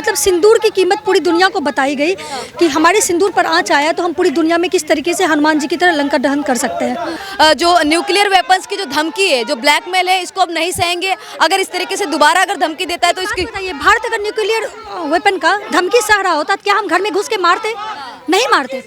मतलब सिंदूर की कीमत पूरी दुनिया को बताई गई कि हमारे सिंदूर पर आँच आया तो हम पूरी दुनिया में किस तरीके से हनुमान जी की तरह लंका दहन कर सकते हैं। जो न्यूक्लियर वेपन्स की जो धमकी है, जो ब्लैकमेल है, इसको अब नहीं सहेंगे। अगर इस तरीके से दोबारा अगर धमकी देता है तो इसकी बताइए, भारत अगर न्यूक्लियर वेपन का धमकी सह रहा होता तो क्या हम घर में घुस के मारते? नहीं मारते।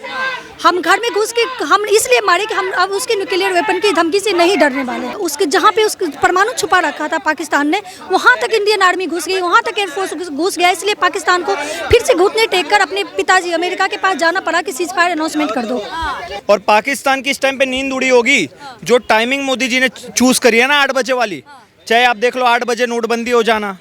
हम घर में घुस के हम इसलिए मारे कि हम अब उसके न्यूक्लियर वेपन की धमकी से नहीं डरने वाले। उसके जहाँ पे उसके परमाणु छुपा रखा था पाकिस्तान ने, वहाँ तक इंडियन आर्मी घुस गई, वहाँ तक एयरफोर्स घुस गया। इसलिए पाकिस्तान को फिर से घुटने टेक कर अपने पिताजी अमेरिका के पास जाना पड़ा कि सीज फायर अनाउंसमेंट कर दो। और पाकिस्तान की इस टाइम पे नींद उड़ी होगी। जो टाइमिंग मोदी जी ने चूज करी है ना 8 बजे वाली, चाहे आप देख लो 8 बजे नोटबंदी हो जाना,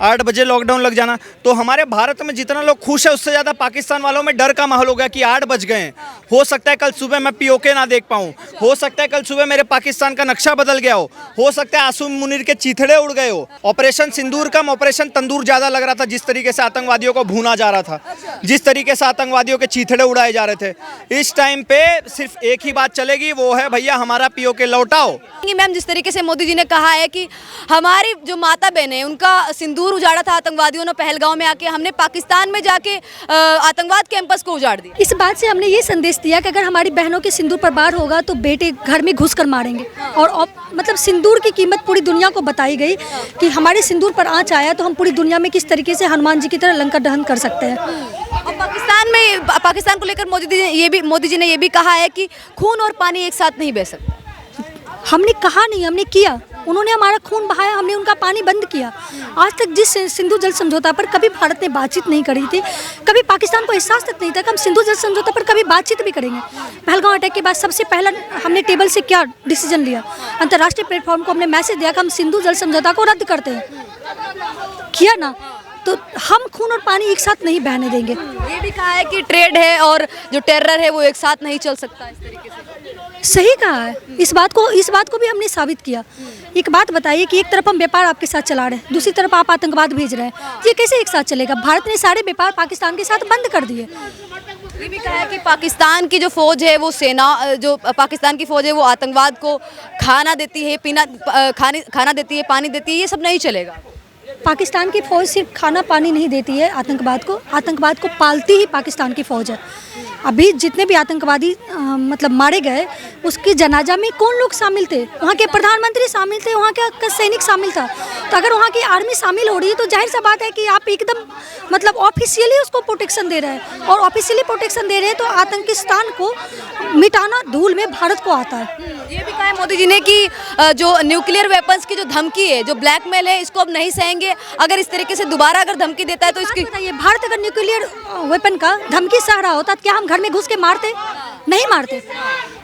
8 बजे लॉकडाउन लग जाना, तो हमारे भारत में जितना लोग खुश है उससे ज़्यादा पाकिस्तान वालों में डर का माहौल हो गया कि 8 बज गए हैं। हो सकता है कल सुबह मैं पीओके ना देख पाऊँ, हो सकता है कल सुबह मेरे पाकिस्तान का नक्शा बदल गया हो सकता है आसूम मुनीर के चीथड़े उड़ गए हो। ऑपरेशन सिंदूर कम, ऑपरेशन तंदूर ज़्यादा लग रहा था। जिस तरीके से आतंकवादियों को भूना जा रहा था, जिस तरीके से आतंकवादियों के चीथड़े उड़ाए जा रहे थे, इस टाइम पे सिर्फ एक ही बात चलेगी, वो है भैया हमारा पीओके लौटाओ। मैम, जिस तरीके से मोदी जी ने कहा है कि हमारी जो माता बहन है उनका सिंदूर उजाड़ा था आतंकवादियों ने पहलगांव में आके, हमने पाकिस्तान में जाके आतंकवाद कैंपस को उजाड़ दिया। इस बात से हमने ये संदेश दिया कि अगर हमारी बहनों के सिंदूर पर वार होगा तो बेटे घर में घुस कर मारेंगे। और मतलब सिंदूर की कीमत पूरी दुनिया को बताई गई कि हमारे सिंदूर पर आँच आया तो हम पूरी दुनिया में किस तरीके से हनुमान जी की तरह लंका दहन कर सकते हैं। और पाकिस्तान को लेकर मोदी जी ने ये भी कहा है कि खून और पानी एक साथ नहीं बह सकता। हमने कहा नहीं, हमने किया। उन्होंने हमारा खून बहाया, हमने उनका पानी बंद किया। आज तक जिस सिंधु जल समझौता पर कभी भारत ने बातचीत नहीं करी थी, कभी पाकिस्तान को एहसास तक नहीं था कि हम सिंधु जल समझौता पर कभी बातचीत भी करेंगे। पहलगांव अटैक के बाद सबसे पहला हमने टेबल से क्या डिसीजन लिया, अंतर्राष्ट्रीय प्लेटफॉर्म को हमने मैसेज दिया कि हम सिंधु जल समझौता को रद्द करते हैं। किया ना, तो हम खून और पानी एक साथ नहीं बहने देंगे। ये भी कहा है कि ट्रेड है और जो टेरर है वो एक साथ नहीं चल सकता। इस तरीके से सही कहा है। इस बात को भी हमने साबित किया। एक बात बताइए कि एक तरफ हम व्यापार आपके साथ चला रहे हैं, दूसरी तरफ आप आतंकवाद भेज रहे हैं, ये कैसे एक साथ चलेगा? भारत ने सारे व्यापार पाकिस्तान के साथ बंद कर दिए। ये भी कहा है कि पाकिस्तान की जो फौज है वो जो पाकिस्तान की फौज है वो आतंकवाद को खाना देती है, खाना देती है, पानी देती है, ये सब नहीं चलेगा। पाकिस्तान की फौज सिर्फ खाना पानी नहीं देती है आतंकवाद को पालती ही पाकिस्तान की फौज है। अभी जितने भी आतंकवादी मतलब मारे गए, उसके जनाजा में कौन लोग शामिल थे? वहाँ के प्रधानमंत्री शामिल थे, वहाँ का सैनिक शामिल था। तो अगर वहाँ की आर्मी शामिल हो रही है तो जाहिर सा बात है कि आप एकदम मतलब ऑफिशियली उसको प्रोटेक्शन दे रहे हैं, और ऑफिशियली प्रोटेक्शन दे रहे हैं तो आतंकिस्तान को मिटाना धूल में भारत को आता है। ये भी कहा है मोदी जी ने कि जो न्यूक्लियर वेपन्स की जो धमकी है, जो ब्लैकमेल है, इसको अब नहीं सहेंगे। अगर इस तरीके से दोबारा अगर धमकी देता है तो इसकी बताइए, भारत अगर न्यूक्लियर वेपन का धमकी सह रहा होता तो क्या हम घर में घुस के मारते? नहीं मारते।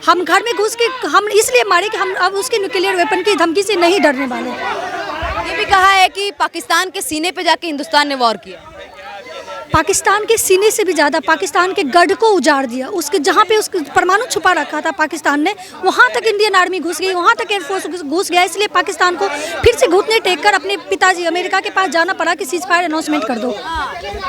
हम घर में घुस के हम इसलिए मारे कि हम अब उसके न्यूक्लियर वेपन की धमकी से नहीं डरने वाले। ये भी कहा है कि पाकिस्तान के सीने पे जाके हिंदुस्तान ने वॉर किया। पाकिस्तान के सीने से भी ज़्यादा पाकिस्तान के गढ़ को उजाड़ दिया। उसके जहाँ पे उसके परमाणु छुपा रखा था पाकिस्तान ने, वहाँ तक इंडियन आर्मी घुस गई, वहाँ तक एयरफोर्स घुस गया। इसलिए पाकिस्तान को फिर से घुटने टेक कर अपने पिताजी अमेरिका के पास जाना पड़ा कि सीज फायर अनाउंसमेंट कर दो।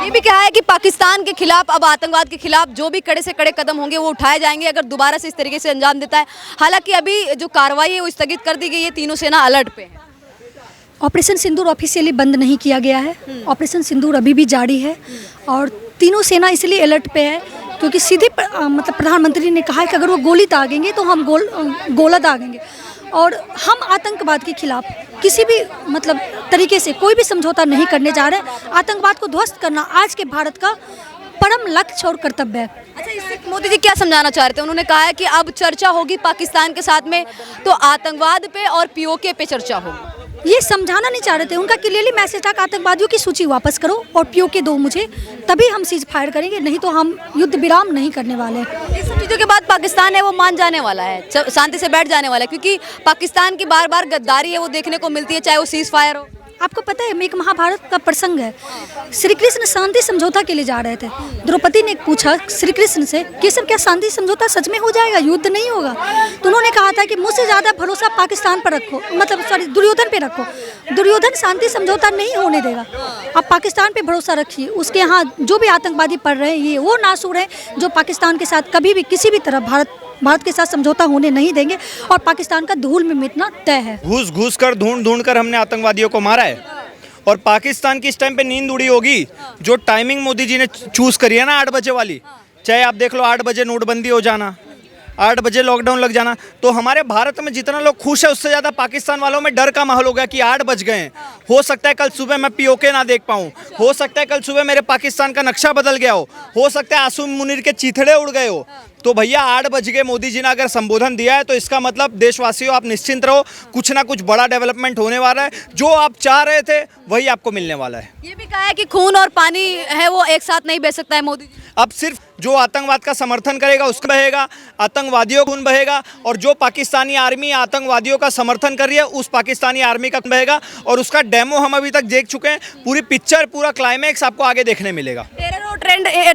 ये भी कहा है कि पाकिस्तान के खिलाफ, अब आतंकवाद के खिलाफ जो भी कड़े से कड़े कदम होंगे वो उठाए जाएंगे अगर दोबारा से इस तरीके से अंजाम देता है। हालांकि अभी जो कार्रवाई है वो स्थगित कर दी गई है, तीनों सेना अलर्ट पे है। ऑपरेशन सिंदूर ऑफिशियली बंद नहीं किया गया है। ऑपरेशन सिंदूर अभी भी जारी है और तीनों सेना इसलिए अलर्ट पे है क्योंकि सीधे मतलब प्रधानमंत्री ने कहा है कि अगर वो गोली दागेंगे तो हम गोला दागेंगे। और हम आतंकवाद के खिलाफ किसी भी मतलब तरीके से कोई भी समझौता नहीं करने जा रहे। आतंकवाद को ध्वस्त करना आज के भारत का परम लक्ष्य और कर्तव्य है। अच्छा, इससे मोदी जी क्या समझाना चाह रहे थे? उन्होंने कहा है कि अब चर्चा होगी पाकिस्तान के साथ में तो आतंकवाद पे और पीओके पे चर्चा होगी। ये समझाना नहीं चाह रहे थे, उनका क्लियरली मैसेज था कि आतंकवादियों की सूची वापस करो और पीओके दो मुझे, तभी हम सीज फायर करेंगे, नहीं तो हम युद्ध विराम नहीं करने वाले। इस सब चीज़ों के बाद पाकिस्तान है वो मान जाने वाला है, शांति से बैठ जाने वाला है, क्योंकि पाकिस्तान की बार बार गद्दारी है वो देखने को मिलती है, चाहे वो सीज फायर हो। आपको पता है एक महाभारत का प्रसंग है। श्री कृष्ण शांति समझौता के लिए जा रहे थे। द्रौपदी ने पूछा श्री कृष्ण से कि सब क्या शांति समझौता सच में हो जाएगा, युद्ध नहीं होगा? तो उन्होंने कहा था कि मुझसे ज़्यादा भरोसा पाकिस्तान पर रखो, मतलब सॉरी दुर्योधन पे रखो। दुर्योधन शांति समझौता नहीं होने देगा। आप पाकिस्तान पे भरोसा रखिए। उसके यहाँ जो भी आतंकवादी पढ़ रहे हैं ये वो नासूर हैं जो पाकिस्तान के साथ कभी भी किसी भी तरह भारत के साथ समझौता होने नहीं देंगे और पाकिस्तान का धूल में मिटना तय है। घुस कर ढूंढ कर हमने आतंकवादियों को मारा है और पाकिस्तान की इस टाइम पे नींद उड़ी होगी जो टाइमिंग मोदी जी ने चूज करी है ना 8 बजे वाली। चाहे आप देख लो 8 बजे नोटबंदी हो जाना, 8 बजे लॉकडाउन लग जाना, तो हमारे भारत में जितना लोग खुश है उससे ज़्यादा पाकिस्तान वालों में डर का माहौल हो गया कि 8 बज गए हैं। हो सकता है कल सुबह मैं पीओके ना देख पाऊँ, हो सकता है कल सुबह मेरे पाकिस्तान का नक्शा बदल गया हो सकता है आसूम मुनीर के चीथड़े उड़ गए हो। तो भैया 8 बज गए, मोदी जी ने अगर संबोधन दिया है तो इसका मतलब देशवासियों आप निश्चिंत रहो, कुछ ना कुछ बड़ा डेवलपमेंट होने वाला है। जो आप चाह रहे थे वही आपको मिलने वाला है। ये भी कहा है कि खून और पानी है वो एक साथ नहीं बह सकता है मोदी जी। अब सिर्फ जो आतंकवाद का समर्थन करेगा उसका बहेगा, आतंकवादियों खून बहेगा, और जो पाकिस्तानी आर्मी आतंकवादियों का समर्थन कर रही है उस पाकिस्तानी आर्मी का खून बहेगा। और उसका डेमो हम अभी तक देख चुके हैं, पूरी पिक्चर पूरा क्लाइमैक्स आपको आगे देखने मिलेगा। टेरर और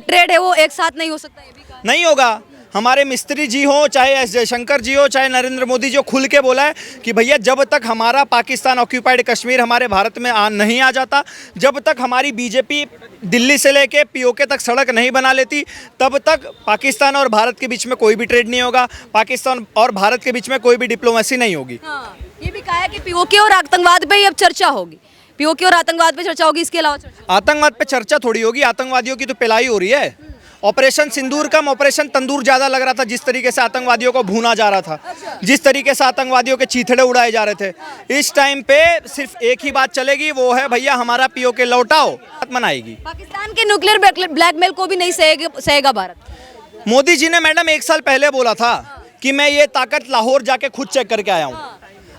ट्रेड है वो एक साथ नहीं हो सकता, ये भी कहा। नहीं होगा। हमारे मिस्त्री जी हो, चाहे एस जयशंकर जी हो, चाहे नरेंद्र मोदी जी, खुल के बोला है कि भैया जब तक हमारा पाकिस्तान ऑक्यूपाइड कश्मीर हमारे भारत में नहीं आ जाता, जब तक हमारी बीजेपी दिल्ली से लेके पीओके तक सड़क नहीं बना लेती, तब तक पाकिस्तान और भारत के बीच में कोई भी ट्रेड नहीं होगा, पाकिस्तान और भारत के बीच में कोई भी डिप्लोमेसी नहीं होगी। हाँ, ये भी कहा है कि पीओके और आतंकवाद पे ही अब चर्चा होगी, पीओके और आतंकवाद पे चर्चा होगी, इसके अलावा चर्चा। आतंकवाद पे चर्चा थोड़ी होगी, आतंकवादियों की तो पिलाई हो रही है। ऑपरेशन सिंदूर कम, ऑपरेशन तंदूर ज़्यादा लग रहा था। जिस तरीके से आतंकवादियों को भूना जा रहा था, जिस तरीके से आतंकवादियों के चीथड़े उड़ाए जा रहे थे, इस टाइम पे सिर्फ एक ही बात चलेगी, वो है भैया हमारा पीओके लौटाओ, बात मनाएगी। पाकिस्तान के न्यूक्लियर ब्लैकमेल को भी नहीं सहेगा भारत। मोदी जी ने मैडम 1 साल पहले बोला था कि मैं ये ताकत लाहौर जाके खुद चेक करके आया हूँ,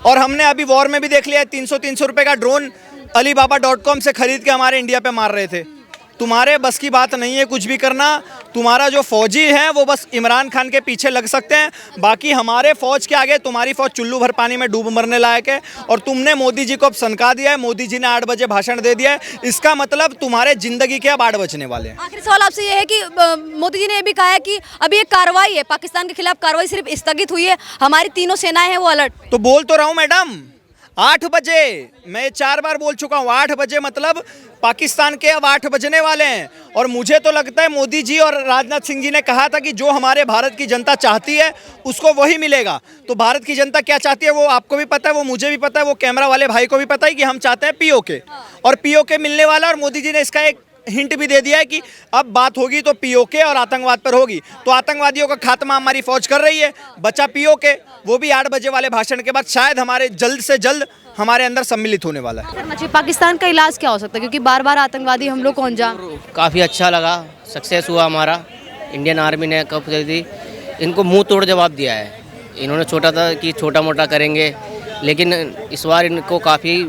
और हमने अभी वॉर में भी देख लिया है 300 रुपए का ड्रोन alibaba.com से खरीद के हमारे इंडिया पे मार रहे थे। तुम्हारे बस की बात नहीं है कुछ भी करना। तुम्हारा जो फौजी है वो बस इमरान खान के पीछे लग सकते हैं, बाकी हमारे फौज के आगे तुम्हारी फौज चुल्लू भर पानी में डूब मरने लायक है। और तुमने मोदी जी को अब सनका दिया है, मोदी जी ने 8 बजे भाषण दे दिया है, इसका मतलब तुम्हारे जिंदगी के अब 8 बजने वाले हैं। आखिरी सवाल आपसे ये है कि मोदी जी ने ये भी कहा है कि अभी एक कार्रवाई है पाकिस्तान के खिलाफ, कार्रवाई सिर्फ स्थगित हुई है, हमारी तीनों सेनाएं हैं वो अलर्ट। तो बोल तो रहा हूँ मैडम 8 बजे, मैं 4 बार बोल चुका हूँ 8 बजे, मतलब पाकिस्तान के अब 8 बजने वाले हैं। और मुझे तो लगता है मोदी जी और राजनाथ सिंह जी ने कहा था कि जो हमारे भारत की जनता चाहती है उसको वही मिलेगा। तो भारत की जनता क्या चाहती है वो आपको भी पता है, वो मुझे भी पता है, वो कैमरा वाले भाई को भी पता है कि हम चाहते हैं पीओके, और पीओके मिलने वाला। और मोदी जी ने इसका एक हिंट भी दे दिया है कि अब बात होगी तो पीओके और आतंकवाद पर होगी। तो आतंकवादियों का खात्मा हमारी फौज कर रही है, बचा पीओके, वो भी 8 बजे वाले भाषण के बाद शायद हमारे जल्द से जल्द हमारे अंदर सम्मिलित होने वाला है। करना चाहिए पाकिस्तान का इलाज क्या हो सकता है, क्योंकि बार बार आतंकवादी हमलों को अंजाम। काफ़ी अच्छा लगा, सक्सेस हुआ हमारा, इंडियन आर्मी ने कब दी, इनको मुंह तोड़ जवाब दिया है। इन्होंने छोटा था कि छोटा मोटा करेंगे, लेकिन इस बार इनको काफ़ी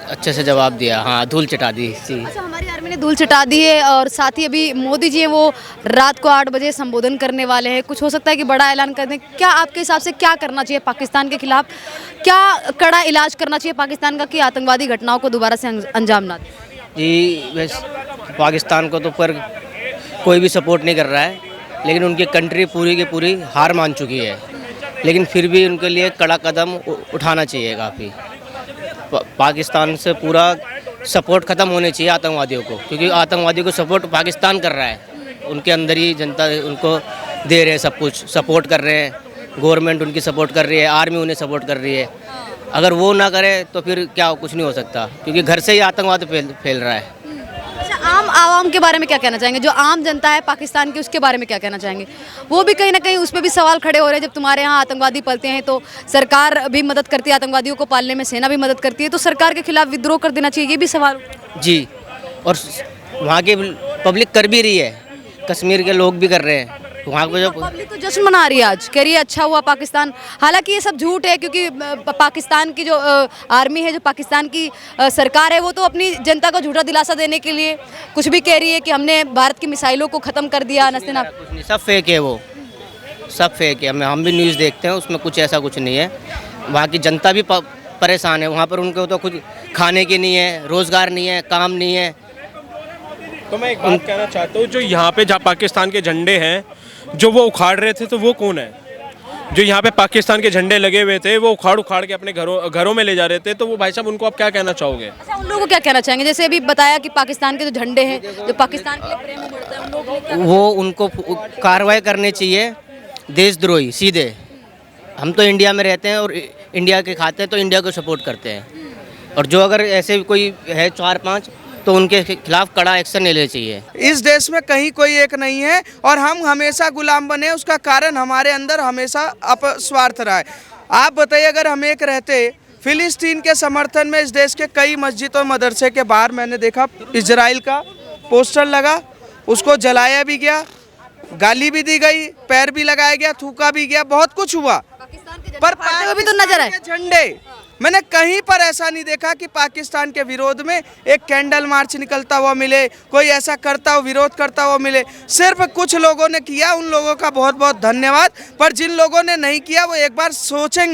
अच्छे से जवाब दिया। हाँ, धूल चटा दी। अच्छा, हमारी आर्मी ने धूल चटा दी है, और साथ ही अभी मोदी जी हैं वो रात को 8 बजे संबोधन करने वाले हैं, कुछ हो सकता है कि बड़ा ऐलान कर दें। क्या आपके हिसाब से क्या करना चाहिए पाकिस्तान के खिलाफ, क्या कड़ा इलाज करना चाहिए पाकिस्तान का कि आतंकवादी घटनाओं को दोबारा से अंजाम ना दें? जी, वैसे पाकिस्तान को तो पर कोई भी सपोर्ट नहीं कर रहा है, लेकिन उनकी कंट्री पूरी की पूरी हार मान चुकी है, लेकिन फिर भी उनके लिए कड़ा कदम उठाना चाहिए। काफ़ी पाकिस्तान से पूरा सपोर्ट ख़त्म होने चाहिए आतंकवादियों को, क्योंकि आतंकवादियों को सपोर्ट पाकिस्तान कर रहा है, उनके अंदर ही जनता उनको दे रहे हैं, सब कुछ सपोर्ट कर रहे हैं, गवर्नमेंट उनकी सपोर्ट कर रही है, आर्मी उन्हें सपोर्ट कर रही है। अगर वो ना करे तो फिर क्या, कुछ नहीं हो सकता, क्योंकि घर से ही आतंकवाद फैल रहा है। अच्छा, आम आवाम के बारे में क्या कहना चाहेंगे, जो आम जनता है पाकिस्तान की, उसके बारे में क्या कहना चाहेंगे? वो भी कहीं ना कहीं उस पर भी सवाल खड़े हो रहे हैं, जब तुम्हारे यहाँ आतंकवादी पलते हैं तो सरकार भी मदद करती है, आतंकवादियों को पालने में सेना भी मदद करती है, तो सरकार के खिलाफ विद्रोह कर देना चाहिए, ये भी सवाल। जी, और वहाँ की पब्लिक कर भी रही है, कश्मीर के लोग भी कर रहे हैं, वहाँ पे जो पब्लिक तो जश्न मना रही है आज, कह रही है अच्छा हुआ पाकिस्तान। हालांकि ये सब झूठ है, क्योंकि पाकिस्तान की जो आर्मी है, जो पाकिस्तान की सरकार है, वो तो अपनी जनता को झूठा दिलासा देने के लिए कुछ भी कह रही है कि हमने भारत की मिसाइलों को ख़त्म कर दिया, नस्तेनाब। कुछ नहीं, सब फेक है, वो सब फेक है। हम भी न्यूज़ देखते हैं, उसमें कुछ ऐसा कुछ नहीं है। वहाँ की जनता भी परेशान है, वहाँ पर उनको तो कुछ खाने की नहीं है, रोज़गार नहीं है, काम नहीं है। तो मैं एक बात कहना चाहता हूँ, जो यहाँ पे जहाँ पाकिस्तान के झंडे हैं जो वो उखाड़ रहे थे, तो वो कौन है? जो यहाँ पे पाकिस्तान के झंडे लगे हुए थे वो उखाड़ के अपने घरों में ले जा रहे थे, तो वो भाई साहब उनको आप क्या कहना चाहोगे? अच्छा, उन लोगों को क्या कहना चाहेंगे? जैसे अभी बताया कि पाकिस्तान के जो झंडे हैं, जो पाकिस्तान के लिए प्रेम बढ़ता है, उन लोगों को वो उनको कार्रवाई करनी चाहिए, देशद्रोही सीधे। हम तो इंडिया में रहते हैं और इंडिया के खाते हैं तो इंडिया को सपोर्ट करते हैं, और जो अगर ऐसे कोई है 4-5 तो उनके खिलाफ कड़ा एक्शन लेना चाहिए। इस देश में कहीं कोई एक नहीं है और हम हमेशा गुलाम बने, उसका कारण हमारे अंदर हमेशा अपस्वार्थ रहा है। आप बताइए, अगर हम एक रहते फिलिस्तीन के समर्थन में इस देश के कई मस्जिद और मदरसे के बाहर मैंने देखा इजराइल का पोस्टर लगा, उसको जलाया भी गया, गाली भी दी गई, पैर भी लगाया गया, थूका भी गया, बहुत कुछ हुआ, पर फहराते हुए भी तो नजर आए। पाकिस्तान के झंडे मैंने कहीं पर ऐसा नहीं देखा कि पाकिस्तान के विरोध में एक कैंडल मार्च निकलता हुआ मिले, कोई ऐसा करता हुआ विरोध करता हुआ मिले। सिर्फ कुछ लोगों ने किया, उन लोगों का बहुत बहुत धन्यवाद, पर जिन लोगों ने नहीं किया वो एक बार सोचेंगे।